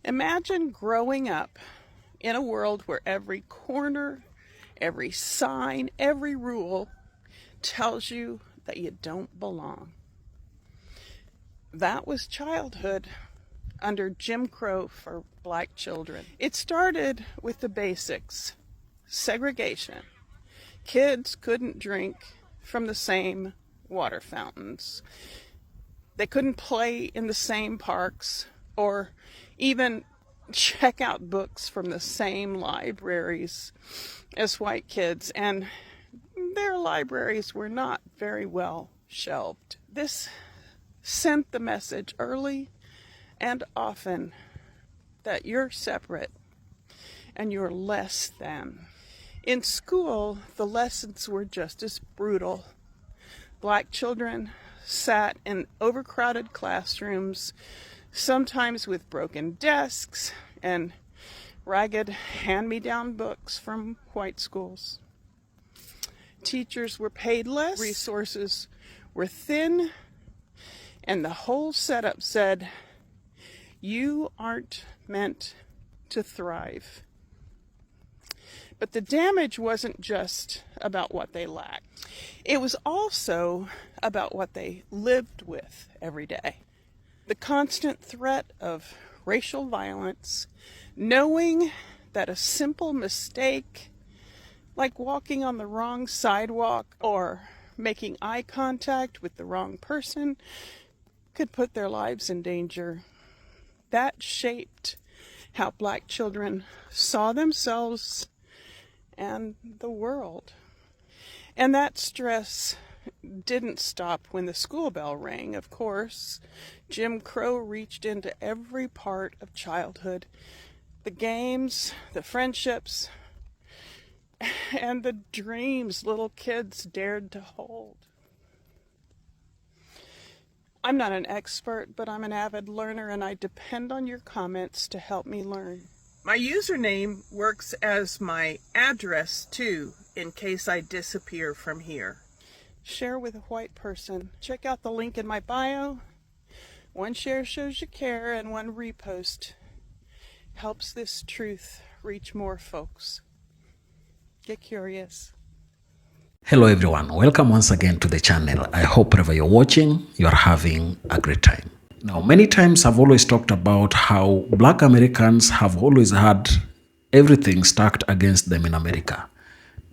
Imagine growing up in a world where every corner, every sign, every rule tells you that you don't belong. That was childhood under Jim Crow for black children. It started with the basics: segregation. Kids couldn't drink from the same water fountains. They couldn't play in the same parks or even check out books from the same libraries as white kids, and their libraries were not very well shelved. This sent the message early and often that you're separate and you're less than. In school, the lessons were just as brutal. Black children sat in overcrowded classrooms, sometimes with broken desks and ragged hand-me-down books from white schools. Teachers were paid less, resources were thin, and the whole setup said, you aren't meant to thrive. But the damage wasn't just about what they lacked. It was also about what they lived with every day. The constant threat of racial violence, knowing that a simple mistake, like walking on the wrong sidewalk or making eye contact with the wrong person, could put their lives in danger. That shaped how black children saw themselves and the world. And that stress didn't stop when the school bell rang, of course. Jim Crow reached into every part of childhood. The games, the friendships, and the dreams little kids dared to hold. I'm not an expert, but I'm an avid learner, and I depend on your comments to help me learn. My username works as my address, too, in case I disappear from here. Share with a white person. Check out the link in my bio. One share shows you care, and one repost helps this truth reach more folks. Get curious. Hello everyone, welcome once again to the channel. I hope wherever you're watching, you're having a great time. Now, many times I've always talked about how black Americans have always had everything stacked against them in America.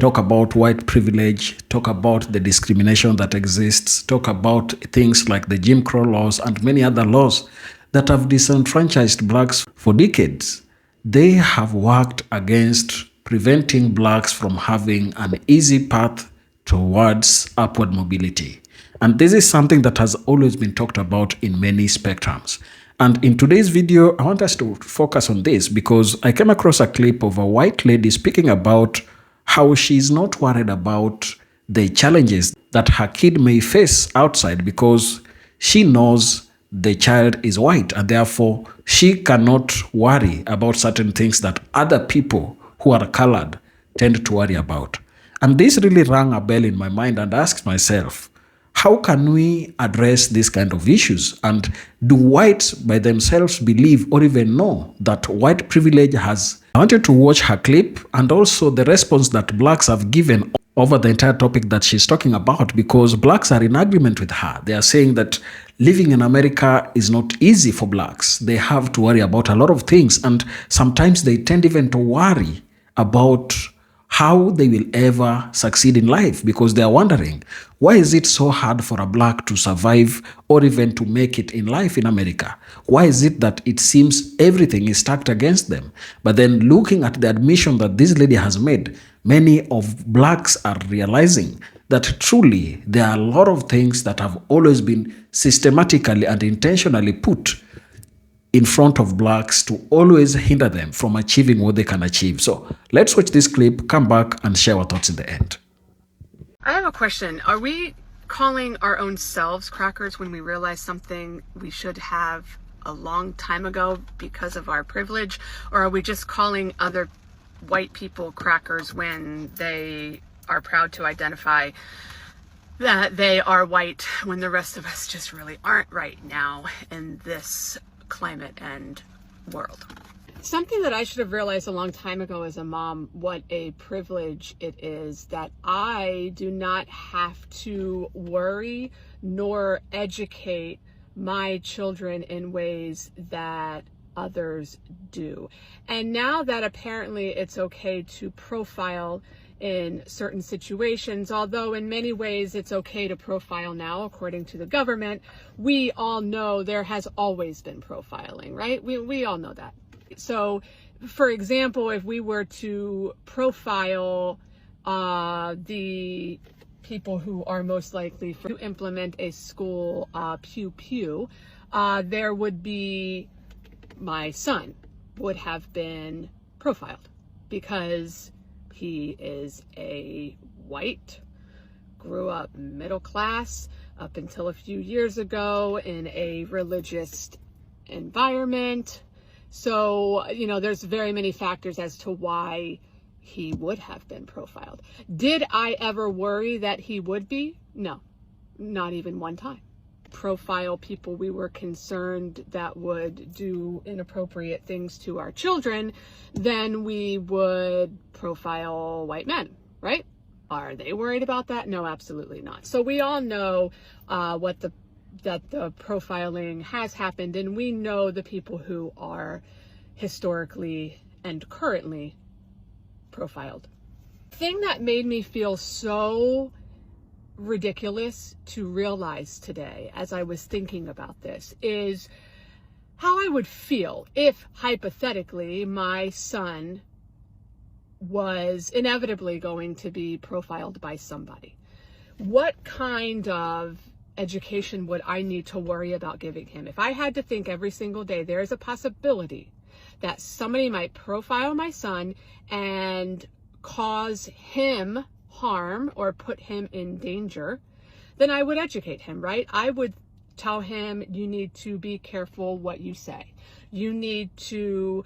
Talk about white privilege, talk about the discrimination that exists, talk about things like the Jim Crow laws and many other laws that have disenfranchised blacks for decades. They have worked against preventing blacks from having an easy path towards upward mobility. And this is something that has always been talked about in many spectrums. And in today's video, I want us to focus on this because I came across a clip of a white lady speaking about how she's not worried about the challenges that her kid may face outside because she knows the child is white and therefore she cannot worry about certain things that other people who are colored tend to worry about. And this really rang a bell in my mind and I asked myself, how can we address these kind of issues? And do whites by themselves believe or even know that white privilege has? I wanted to watch her clip and also the response that blacks have given over the entire topic that she's talking about, because blacks are in agreement with her. They are saying that living in America is not easy for blacks. They have to worry about a lot of things, and sometimes they tend even to worry about how they will ever succeed in life because they are wondering, why is it so hard for a black to survive or even to make it in life in America? Why is it that it seems everything is stacked against them? But then looking at the admission that this lady has made, many of blacks are realizing that truly there are a lot of things that have always been systematically and intentionally put in front of blacks to always hinder them from achieving what they can achieve. So let's watch this clip, come back and share our thoughts in the end. I have a question. Are we calling our own selves crackers when we realize something we should have a long time ago because of our privilege? Or are we just calling other white people crackers when they are proud to identify that they are white when the rest of us just really aren't right now in this climate and world. Something that I should have realized a long time ago as a mom, what a privilege it is that I do not have to worry nor educate my children in ways that others do. And now that apparently it's okay to profile in certain situations, although in many ways it's okay to profile now, according to the government, we all know there has always been profiling, right? We all know that. So, for example, if we were to profile the people who are most likely to implement a school pew pew, there would be my son would have been profiled because he is a white, grew up middle class up until a few years ago in a religious environment. So, there's very many factors as to why he would have been profiled. Did I ever worry that he would be? No, not even one time. Profile people we were concerned that would do inappropriate things to our children, then we would profile white men, right? Are they worried about that? No, absolutely not. So we all know that the profiling has happened, and we know the people who are historically and currently profiled. The thing that made me feel so ridiculous to realize today as I was thinking about this is how I would feel if hypothetically my son was inevitably going to be profiled by somebody. What kind of education would I need to worry about giving him? If I had to think every single day, there is a possibility that somebody might profile my son and cause him harm or put him in danger, then I would educate him, right? I would tell him, you need to be careful what you say. You need to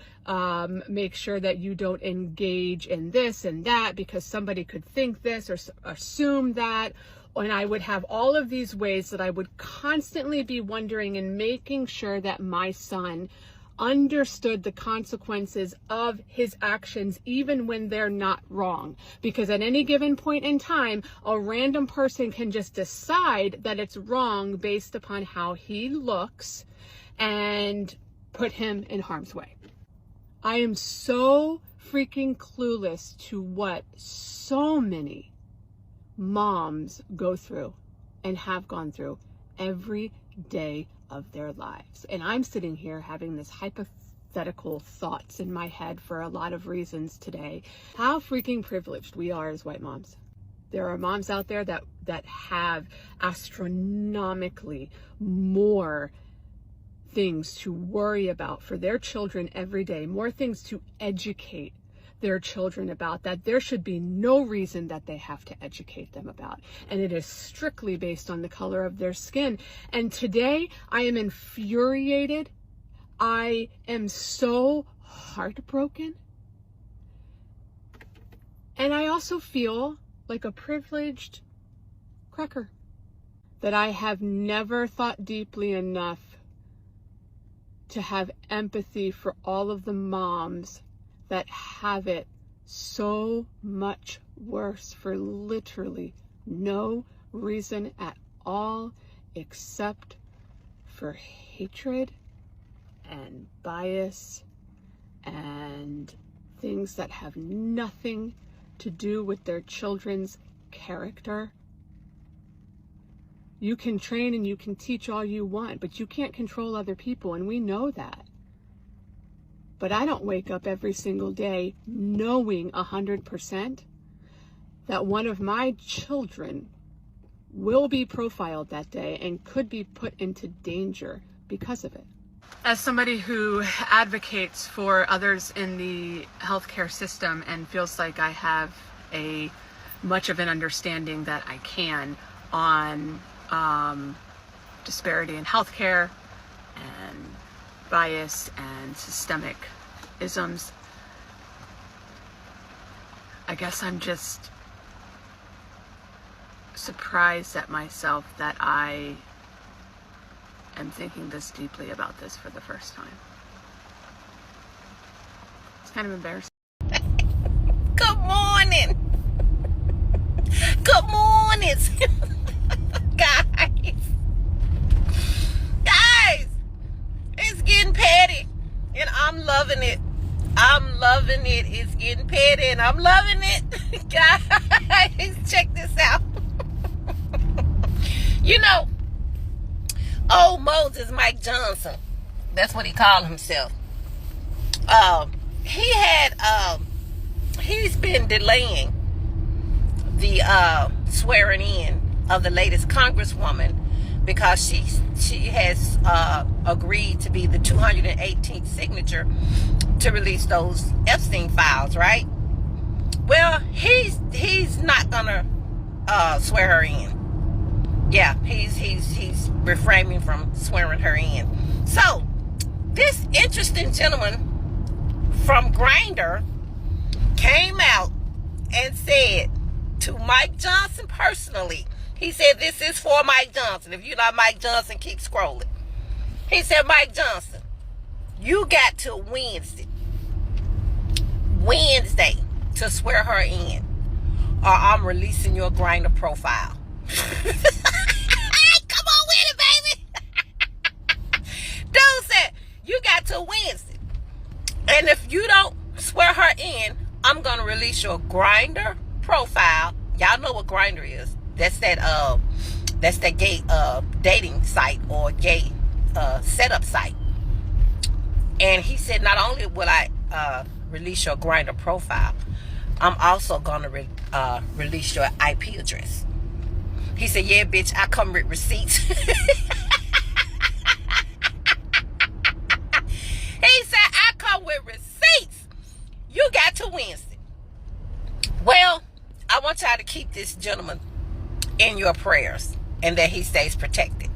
make sure that you don't engage in this and that because somebody could think this or assume that. And I would have all of these ways that I would constantly be wondering and making sure that my son understood the consequences of his actions, even when they're not wrong. Because at any given point in time, a random person can just decide that it's wrong based upon how he looks and put him in harm's way. I am so freaking clueless to what so many moms go through and have gone through every day of their lives. And I'm sitting here having this hypothetical thoughts in my head for a lot of reasons today. How freaking privileged we are as white moms. There are moms out there that have astronomically more things to worry about for their children every day, more things to educate their children about, that there should be no reason that they have to educate them about. And it is strictly based on the color of their skin. And today I am infuriated. I am so heartbroken. And I also feel like a privileged cracker that I have never thought deeply enough to have empathy for all of the moms that have it so much worse for literally no reason at all except for hatred and bias and things that have nothing to do with their children's character. You can train and you can teach all you want, but you can't control other people, and we know that. But I don't wake up every single day knowing 100% that one of my children will be profiled that day and could be put into danger because of it. As somebody who advocates for others in the healthcare system and feels like I have much of an understanding that I can on disparity in healthcare and bias and systemic isms, I guess I'm just surprised at myself that I am thinking this deeply about this for the first time. kind of embarrassing. Good morning. Good morning. Guys, it's getting petty and I'm loving it. I'm loving it. It's getting petty and I'm loving it. Guys, check this out. You know, old Moses Mike Johnson, that's what he called himself. He's been delaying the swearing in of the latest congresswoman because she has agreed to be the 218th signature to release those Epstein files, right? Well, he's not gonna swear her in. Yeah, he's refraining from swearing her in. So this interesting gentleman from Grindr came out and said to Mike Johnson personally, he said, this is for Mike Johnson. If you're not Mike Johnson, keep scrolling. He said, Mike Johnson, you got till Wednesday to swear her in, or I'm releasing your Grindr profile. Come on with it, baby. Dude said, you got till Wednesday. And if you don't swear her in, I'm going to release your Grindr profile. Y'all know what Grindr is. That's that gay dating site or gay setup site. And he said, not only will I release your Grindr profile, I'm also going to release your IP address. He said, yeah, bitch, I come with receipts. He said, I come with receipts. You got to Wednesday. Well, I want y'all to keep this gentleman in your prayers and that he stays protected.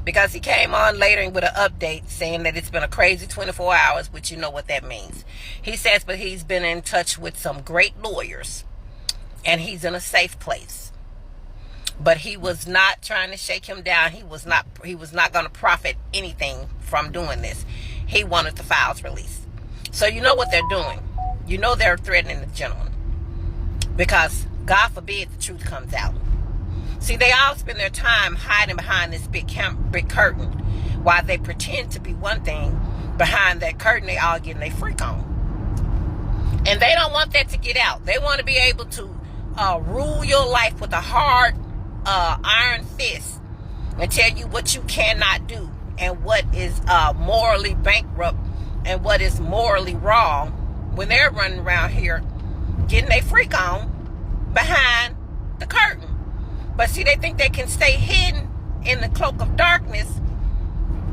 Because he came on later with an update saying that it's been a crazy 24 hours, which you know what that means. He says, but he's been in touch with some great lawyers and he's in a safe place. But he was not trying to shake him down. He was not going to profit anything from doing this. He wanted the files released. So you know what they're doing. You know they're threatening the gentleman. Because God forbid the truth comes out. See, they all spend their time hiding behind this big curtain while they pretend to be one thing. Behind that curtain, they all getting their freak on. And they don't want that to get out. They want to be able to rule your life with a hard iron fist and tell you what you cannot do and what is morally bankrupt and what is morally wrong when they're running around here getting their freak on behind the curtain. But see, they think they can stay hidden in the cloak of darkness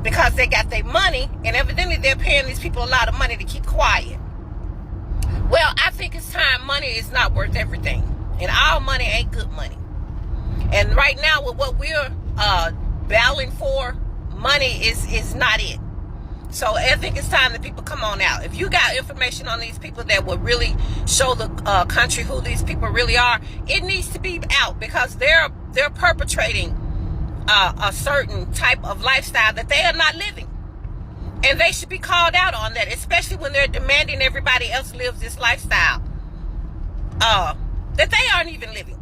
because they got their money, and evidently they're paying these people a lot of money to keep quiet. Well, I think it's time. Money is not worth everything, and all money ain't good money. And right now, with what we're battling for, money is not it. So I think it's time that people come on out. If you got information on these people that will really show the country who these people really are, it needs to be out because they're perpetrating a certain type of lifestyle that they are not living. And they should be called out on that, especially when they're demanding everybody else lives this lifestyle that they aren't even living.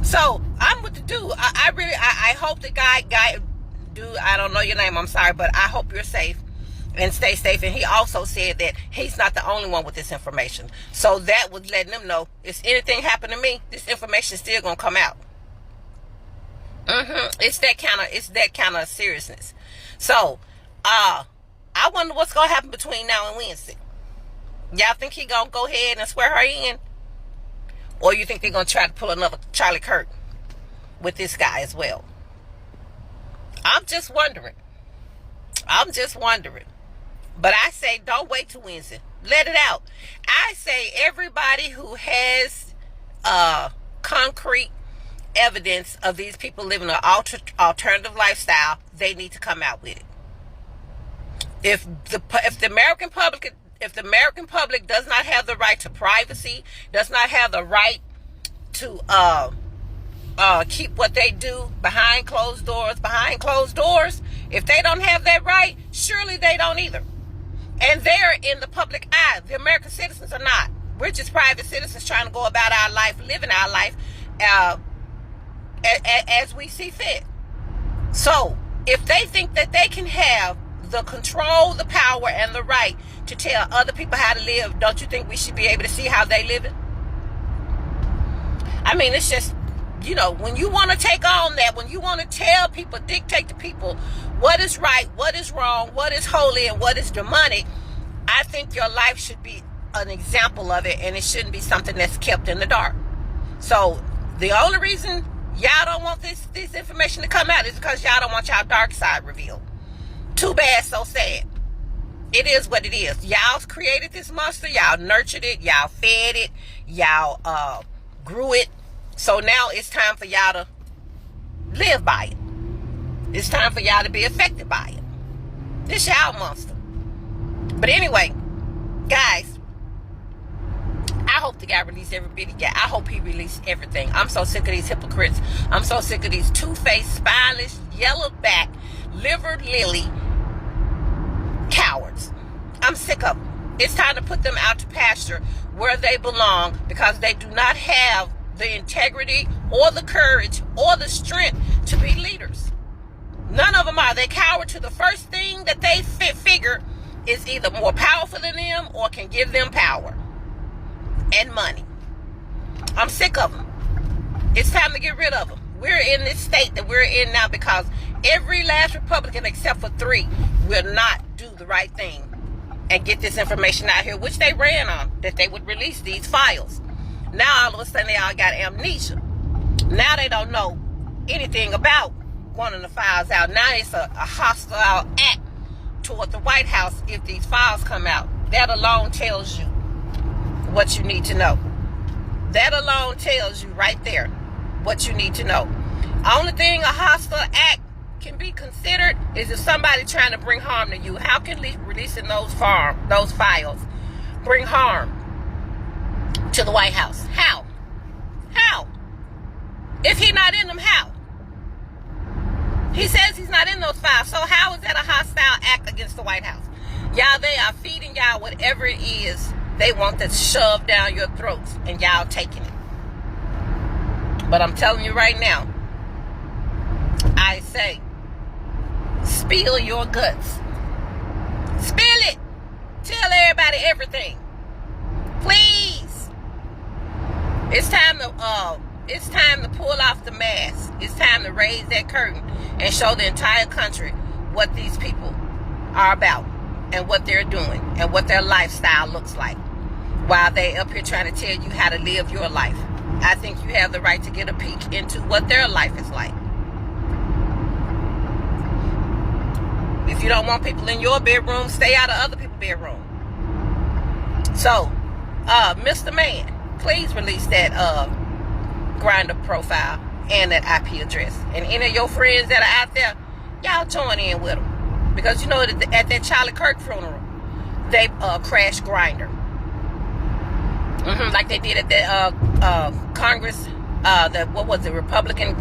So I'm with the dude. I hope the guy, dude, I don't know your name, I'm sorry, but I hope you're safe and stay safe. And he also said that he's not the only one with this information. So that was letting them know, if anything happened to me, this information is still gonna come out. It's that kind of seriousness. So I wonder what's gonna happen between now and Wednesday. Y'all think he gonna go ahead and swear her in? Or you think they're gonna try to pull another Charlie Kirk with this guy as well? I'm just wondering. But I say don't wait till Wednesday. Let it out. I say everybody who has concrete evidence of these people living an alternative lifestyle, they need to come out with it. If the American public does not have the right to privacy, does not have the right to keep what they do behind closed doors, if they don't have that right, surely they don't either. And they're in the public eye. The American citizens are not. We're just private citizens trying to go about our life, living our life as we see fit. So if they think that they can have the control, the power, and the right to tell other people how to live, don't you think we should be able to see how they live it? I mean, it's just, you know, when you want to take on that, when you want to tell people, dictate to people what is right, what is wrong, what is holy, and what is demonic, I think your life should be an example of it, and it shouldn't be something that's kept in the dark. So the only reason y'all don't want this information to come out is because y'all don't want y'all dark side revealed. Too bad, so sad. It is what it is. Y'all created this monster. Y'all nurtured it. Y'all fed it. Y'all grew it. So now it's time for y'all to live by it. It's time for y'all to be affected by it. This y'all monster. But anyway, guys, I hope the guy released every bit he got. I hope he released everything. I'm so sick of these hypocrites. I'm so sick of these two-faced, spineless, yellow-back, liver-lily cowards. I'm sick of them. It's time to put them out to pasture where they belong, because they do not have the integrity or the courage or the strength to be leaders. None of them are. They cower to the first thing that they figure is either more powerful than them or can give them power and money. I'm sick of them. It's time to get rid of them. We're in this state that we're in now because every last Republican except for 3 will not do the right thing and get this information out here, which they ran on, that they would release these files. Now all of a sudden they all got amnesia. Now they don't know anything about wanting the files out. Now it's a hostile act toward the White House if these files come out. That alone tells you what you need to know. That alone tells you right there what you need to know. Only thing a hostile act can be considered is if somebody trying to bring harm to you. How can releasing those files bring harm to the White House? How? If he's not in them, how? He says he's not in those files, so how is that a hostile act against the White House? Y'all, they are feeding y'all whatever it is they want to shove down your throats, and y'all taking it. But I'm telling you right now, I say, spill your guts. Spill it. Tell everybody everything. Please. It's time to pull off the mask. It's time to raise that curtain and show the entire country what these people are about and what they're doing and what their lifestyle looks like, while they up here trying to tell you how to live your life. I think you have the right to get a peek into what their life is like. If you don't want people in your bedroom, stay out of other people's bedroom. So, Mr. Man, please release that Grindr profile and that IP address. And any of your friends that are out there, y'all join in with them. Because you know that at that Charlie Kirk funeral, they crashed Grindr. Like they did at the Congress, the Republican,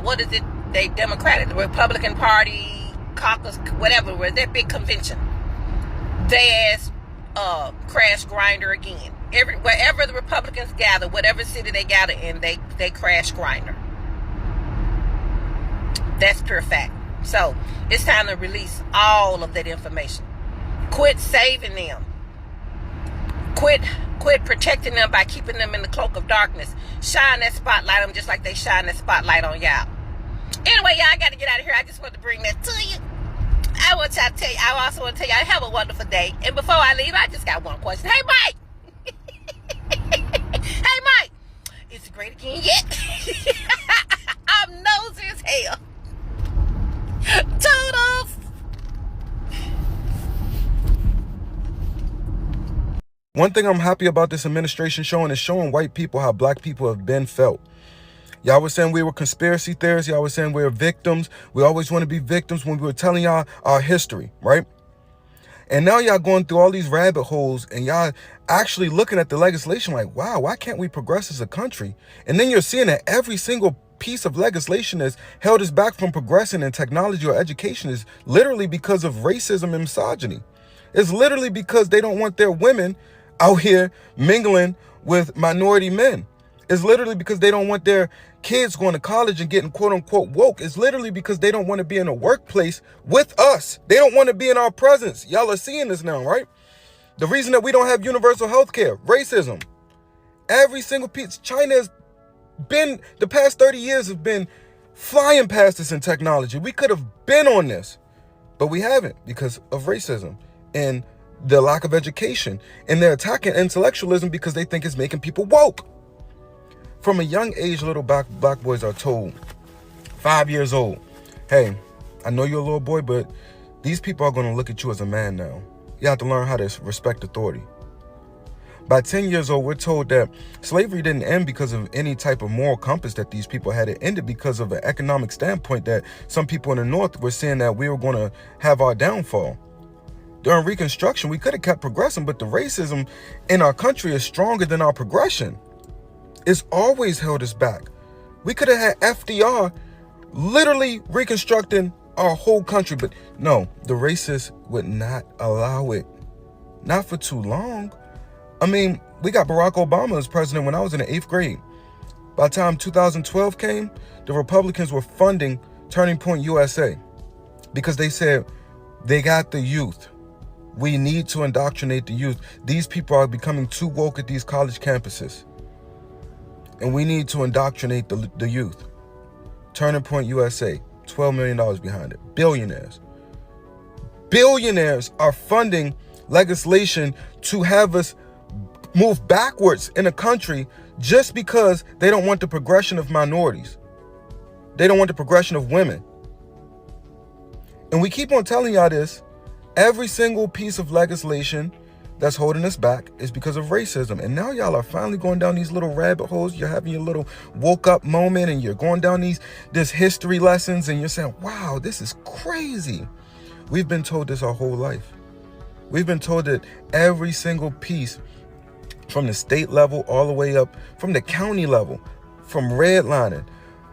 what is it? The Republican Party caucus, whatever, where that big convention. They crashed Grindr again. Wherever the Republicans gather, whatever city they gather in, they crash Grindr. That's pure fact. So it's time to release all of that information. Quit saving them. Quit protecting them by keeping them in the cloak of darkness. Shine that spotlight on them just like they shine that spotlight on y'all. Anyway, y'all, I got to get out of here. I just wanted to bring that to you. I also want to tell y'all, have a wonderful day. And before I leave, I just got one question. Hey, Mike. Hey, Mike. Is it great again yet? I'm nosy as hell. Toodles. One thing I'm happy about this administration showing is showing white people how black people have been felt. Y'all were saying we were conspiracy theorists. Y'all were saying we were victims. We always want to be victims when we were telling y'all our history, right? And now y'all going through all these rabbit holes and y'all actually looking at the legislation like, wow, why can't we progress as a country? And then you're seeing that every single piece of legislation that's held us back from progressing in technology or education is literally because of racism and misogyny. It's literally because they don't want their women out here mingling with minority men. It's literally because they don't want their kids going to college and getting quote unquote woke. It's literally because they don't want to be in a workplace with us. They don't want to be in our presence. Y'all are seeing this now, right? The reason that we don't have universal health care, racism. Every single piece. China has been, the past 30 years have been flying past us in technology. We could have been on this, but we haven't because of racism and the lack of education. And they're attacking intellectualism because they think it's making people woke. From a young age, little black boys are told, 5 years old, hey, I know you're a little boy, but these people are going to look at you as a man now. You have to learn how to respect authority. By 10 years old, we're told that slavery didn't end because of any type of moral compass that these people had. It ended because of an economic standpoint that some people in the North were saying that we were going to have our downfall. During Reconstruction, we could have kept progressing, but the racism in our country is stronger than our progression. It's always held us back. We could have had FDR literally reconstructing our whole country, but no, the racists would not allow it. Not for too long. I mean, we got Barack Obama as president when I was in the 8th grade. By the time 2012 came, the Republicans were funding Turning Point USA because they said they got the youth. We need to indoctrinate the youth. These people are becoming too woke at these college campuses. And we need to indoctrinate the youth. Turning Point USA, $12 million behind it. Billionaires. Billionaires are funding legislation to have us move backwards in a country just because they don't want the progression of minorities. They don't want the progression of women. And we keep on telling y'all this. Every single piece of legislation that's holding us back is because of racism. And now y'all are finally going down these little rabbit holes. You're having your little woke up moment and you're going down this history lessons and you're saying, wow, this is crazy. We've been told this our whole life. We've been told that every single piece from the state level all the way up, from the county level, from redlining.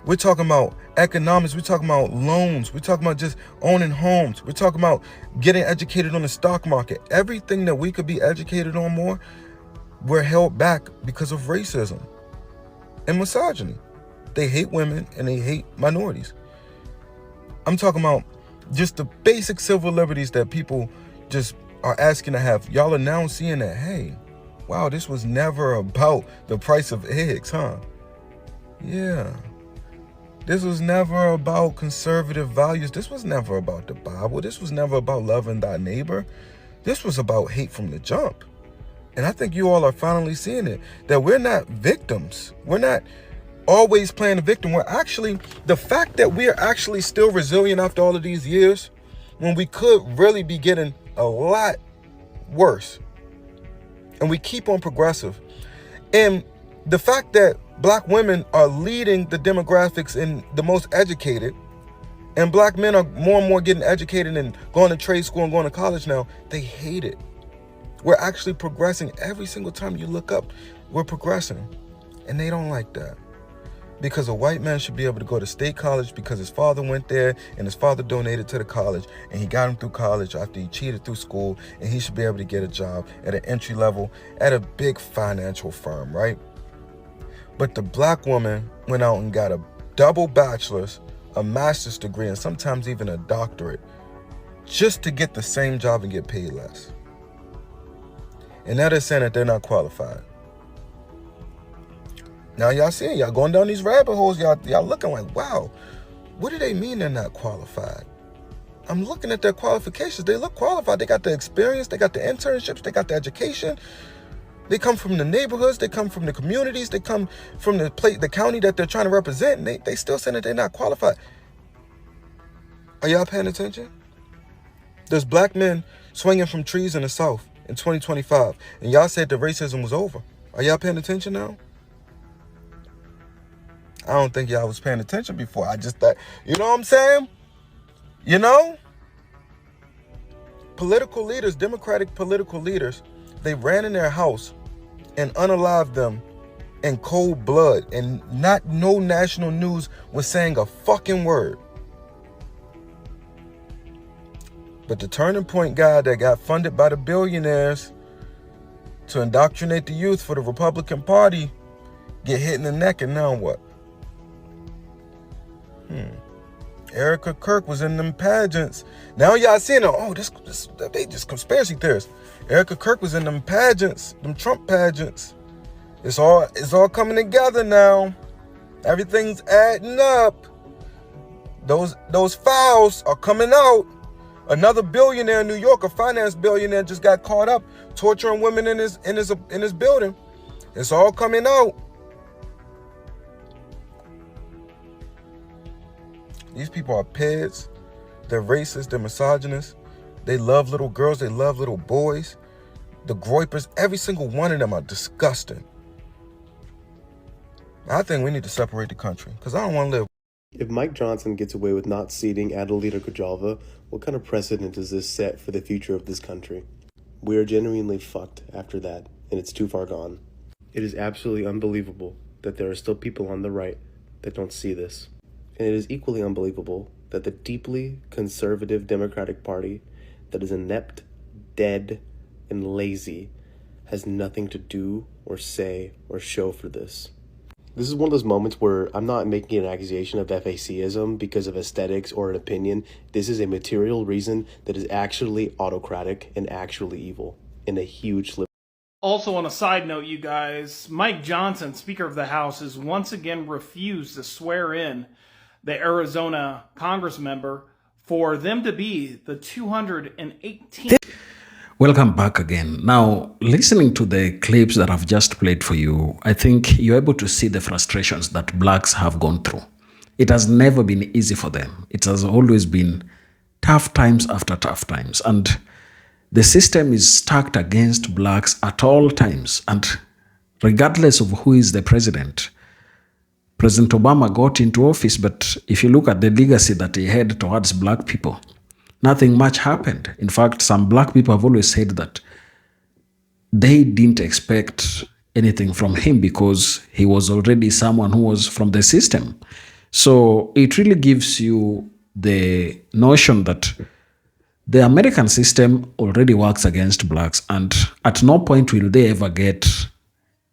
We're talking about economics. We're talking about loans. We're talking about just owning homes. We're talking about getting educated on the stock market. Everything that we could be educated on more, we're held back because of racism and misogyny. They hate women and they hate minorities. I'm talking about just the basic civil liberties that people just are asking to have. Y'all are now seeing that, hey, wow, this was never about the price of eggs, huh? Yeah. This was never about conservative values. This was never about the Bible. This was never about loving thy neighbor. This was about hate from the jump. And I think you all are finally seeing it, that we're not victims. We're not always playing the victim. We're actually, the fact that we're actually still resilient after all of these years, when we could really be getting a lot worse. And we keep on progressive. And the fact that black women are leading the demographics in the most educated, and black men are more and more getting educated and going to trade school and going to college now, they hate it. We're actually progressing. Every single time you look up, we're progressing. And they don't like that. Because a white man should be able to go to state college because his father went there and his father donated to the college and he got him through college after he cheated through school, and he should be able to get a job at an entry level at a big financial firm, right? But the black woman went out and got a double bachelor's, a master's degree, and sometimes even a doctorate just to get the same job and get paid less. And now they're saying that they're not qualified. Now y'all seeing, y'all going down these rabbit holes, y'all looking like, wow, what do they mean they're not qualified? I'm looking at their qualifications. They look qualified. They got the experience, they got the internships, they got the education. They come from the neighborhoods, they come from the communities, they come from the county that they're trying to represent, and they still saying that they're not qualified. Are y'all paying attention? There's black men swinging from trees in the South in 2025, and y'all said the racism was over. Are y'all paying attention now? I don't think y'all was paying attention before. I just thought, you know what I'm saying? You know? Political leaders, Democratic political leaders, they ran in their house and unalived them in cold blood, and not no national news was saying a fucking word. But the Turning Point guy that got funded by the billionaires to indoctrinate the youth for the Republican Party get hit in the neck, and now what? Erica Kirk was in them pageants. Now y'all seeing it. Oh, they just conspiracy theorists. Erica Kirk was in them pageants, them Trump pageants. It's all coming together now. Everything's adding up. Those files are coming out. Another billionaire in New York, a finance billionaire, just got caught up torturing women in his building. It's all coming out. These people are pigs. They're racist. They're misogynist. They love little girls. They love little boys. The groypers, every single one of them are disgusting. I think we need to separate the country because I don't want to live. If Mike Johnson gets away with not seating Adelita Kajalva, what kind of precedent does this set for the future of this country? We are genuinely fucked after that, and it's too far gone. It is absolutely unbelievable that there are still people on the right that don't see this. And it is equally unbelievable that the deeply conservative Democratic Party that is inept, dead, and lazy has nothing to do or say or show for this. This is one of those moments where I'm not making an accusation of FACism because of aesthetics or an opinion. This is a material reason that is actually autocratic and actually evil in a huge slip. Also, on a side note, you guys, Mike Johnson, Speaker of the House, has once again refused to swear in the Arizona Congress member for them to be the 218th. Welcome back again. Now, listening to the clips that I've just played for you, I think you're able to see the frustrations that blacks have gone through. It has never been easy for them. It has always been tough times after tough times. And the system is stacked against blacks at all times. And regardless of who is the president, President Obama got into office, but if you look at the legacy that he had towards black people, nothing much happened. In fact, some black people have always said that they didn't expect anything from him because he was already someone who was from the system. So it really gives you the notion that the American system already works against blacks, and at no point will they ever get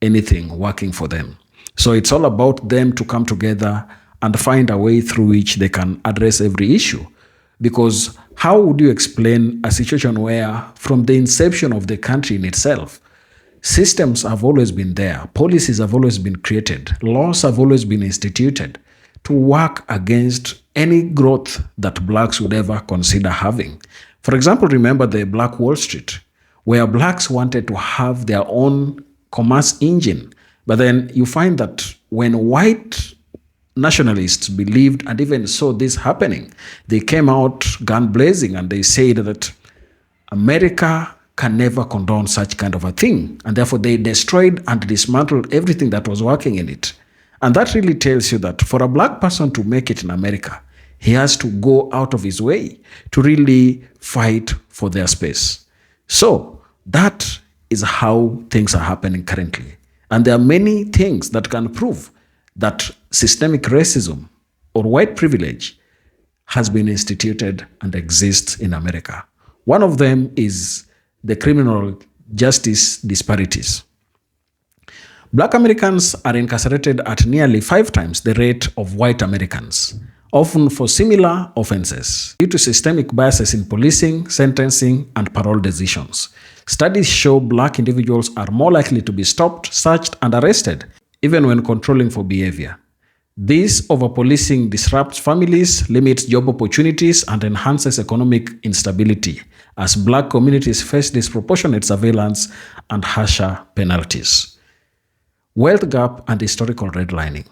anything working for them. So it's all about them to come together and find a way through which they can address every issue. Because how would you explain a situation where from the inception of the country in itself, systems have always been there, policies have always been created, laws have always been instituted to work against any growth that blacks would ever consider having. For example, remember the Black Wall Street, where blacks wanted to have their own commerce engine. But then you find that when white nationalists believed and even saw this happening, they came out gun blazing and they said that America can never condone such kind of a thing. And therefore they destroyed and dismantled everything that was working in it. And that really tells you that for a black person to make it in America, he has to go out of his way to really fight for their space. So that is how things are happening currently. And there are many things that can prove that systemic racism or white privilege has been instituted and exists in America. One of them is the criminal justice disparities. Black Americans are incarcerated at nearly 5 times the rate of white Americans, often for similar offenses, due to systemic biases in policing, sentencing, and parole decisions. Studies show black individuals are more likely to be stopped, searched, and arrested, even when controlling for behavior. This over-policing disrupts families, limits job opportunities, and enhances economic instability as black communities face disproportionate surveillance and harsher penalties. Wealth gap and historical redlining.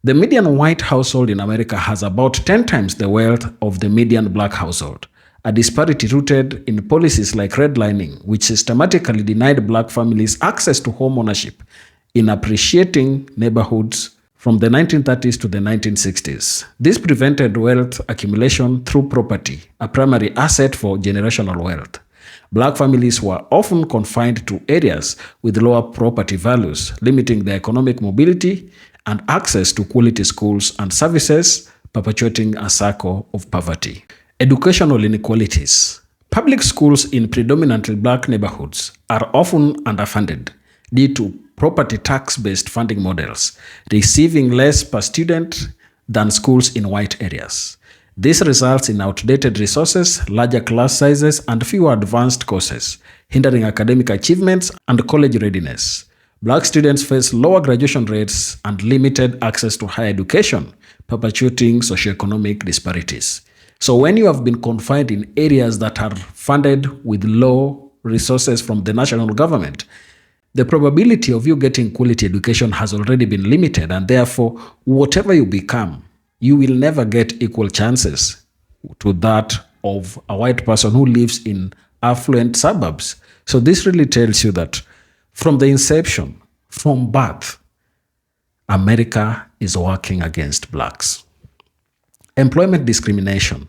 The median white household in America has about 10 times the wealth of the median black household, a disparity rooted in policies like redlining, which systematically denied black families access to home ownership in appreciating neighborhoods from the 1930s to the 1960s. This prevented wealth accumulation through property, a primary asset for generational wealth. Black families were often confined to areas with lower property values, limiting their economic mobility and access to quality schools and services, perpetuating a cycle of poverty. Educational inequalities. Public schools in predominantly black neighborhoods are often underfunded due to property tax-based funding models, receiving less per student than schools in white areas. This results in outdated resources, larger class sizes, and fewer advanced courses, hindering academic achievements and college readiness. Black students face lower graduation rates and limited access to higher education, perpetuating socioeconomic disparities. So when you have been confined in areas that are funded with low resources from the national government, the probability of you getting quality education has already been limited, and therefore, whatever you become, you will never get equal chances to that of a white person who lives in affluent suburbs. So this really tells you that from the inception, from birth, America is working against blacks. Employment discrimination.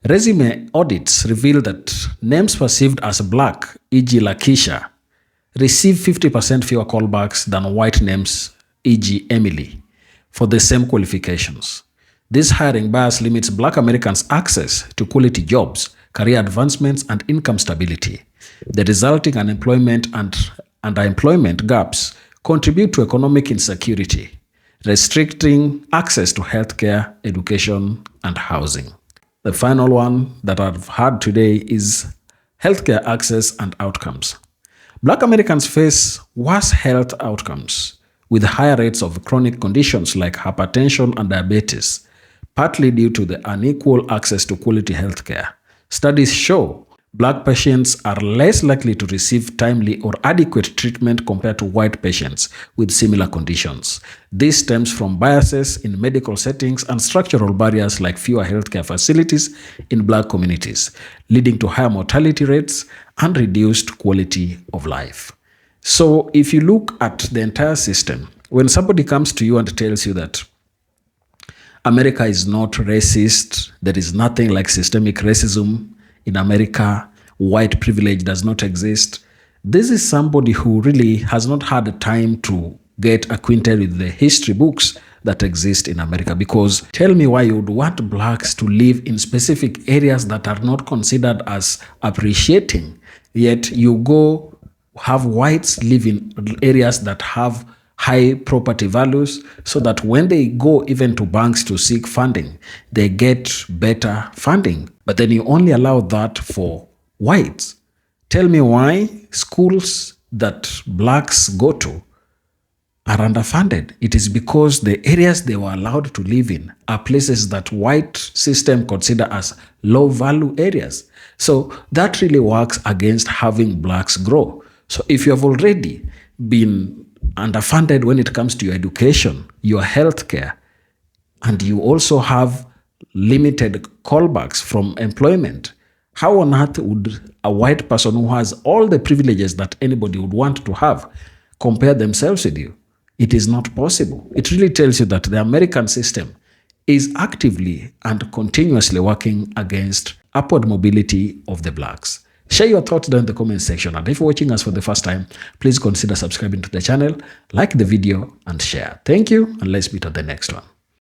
Resume audits reveal that names perceived as black, e.g. Lakeisha, receive 50% fewer callbacks than white names, e.g. Emily, for the same qualifications. This hiring bias limits black Americans' access to quality jobs, career advancements, and income stability. The resulting unemployment and underemployment gaps contribute to economic insecurity, restricting access to healthcare, education, and housing. The final one that I've had today is healthcare access and outcomes. Black Americans face worse health outcomes with higher rates of chronic conditions like hypertension and diabetes, partly due to the unequal access to quality healthcare. Studies show black patients are less likely to receive timely or adequate treatment compared to white patients with similar conditions. This stems from biases in medical settings and structural barriers like fewer healthcare facilities in black communities, leading to higher mortality rates and reduced quality of life. So if you look at the entire system, when somebody comes to you and tells you that America is not racist, there is nothing like systemic racism in America, white privilege does not exist, this is somebody who really has not had the time to get acquainted with the history books that exist in America. Because tell me why you would want blacks to live in specific areas that are not considered as appreciating, yet you go have whites live in areas that have high property values, so that when they go even to banks to seek funding, they get better funding. But then you only allow that for whites. Tell me why schools that blacks go to are underfunded. It is because the areas they were allowed to live in are places that white system consider as low value areas. So that really works against having blacks grow. So if you have already been underfunded when it comes to your education, your healthcare, and you also have limited callbacks from employment, how on earth would a white person who has all the privileges that anybody would want to have compare themselves with you? It is not possible. It really tells you that the American system is actively and continuously working against upward mobility of the blacks. Share your thoughts down in the comment section, and if you're watching us for the first time, please consider subscribing to the channel, like the video, and share. Thank you, and let's meet at the next one.